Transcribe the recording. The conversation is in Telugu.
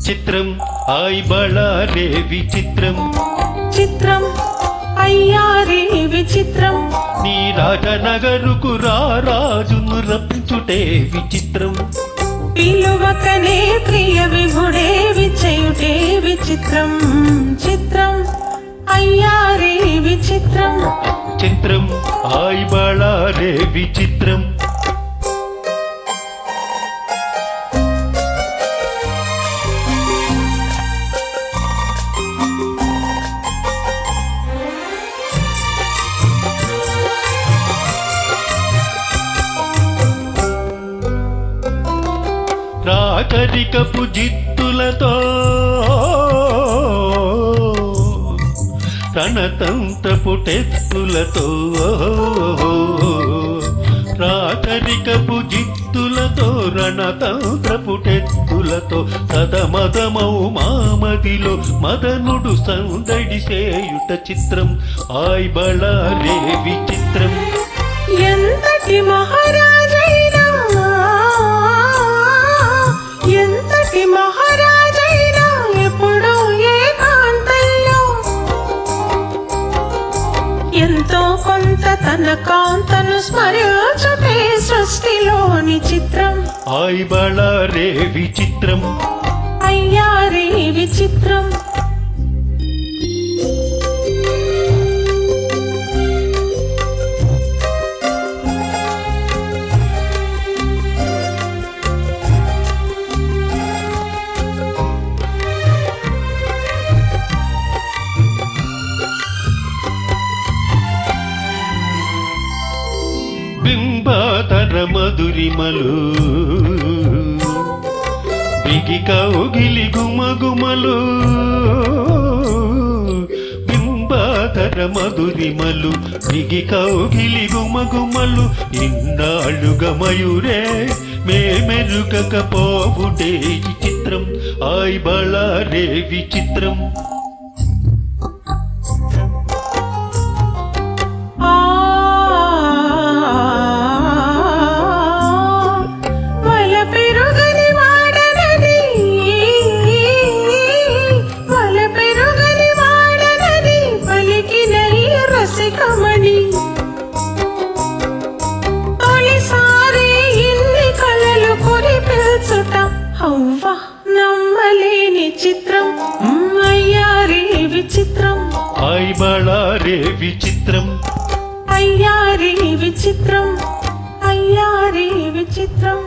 చిత్రం ఆయ్ బళారే విచిత్రం చిత్రం అయ్యారే విచిత్రం నీ రాజనగరుకు రాజును రప్పించుటే విచిత్రం పిలువకనే ప్రియ విభుడే విచేయుటే విచిత్రం చిత్రం అయ్యారే విచిత్రం చిత్రం ఆయ్ బళారే విచిత్రం రాచరికపు జిత్తులతో రణతంత్రపు టెత్తులతో రాచరికపు జిత్తులతో రణతంత్రపు టెత్తులతో సదమదమౌ మామదిలో మదనుడు సందడి సేయుట చిత్రం ఆయ్ బళారే విచిత్రం ఎంతటి మహారాజైనా ఎంతటి మహారాజైనా ఎప్పుడో ఏకాంతంలో ఎంతో కొంత తన కాంతను స్మరించుటే సృష్టిలోని చిత్రం ఆయ్ బళారే విచిత్రం అయ్యారే విచిత్రం బింబాతర మధురిమలు బిగి కౌగిలి గుమగుమలు బింబాతర మధురిమలు బిగి కౌగిలి గుమగుమలు ఇన్నాళ్ళుగా మయూరే మేమెరుగకపోవుటే చిత్రం ఆయ్ బళారే విచిత్రం నమ్మలేని చిత్రం అయ్యారే విచిత్రం ఆయ్ బళారే విచిత్రం అయ్యారే విచిత్రం అయ్యారే విచిత్రం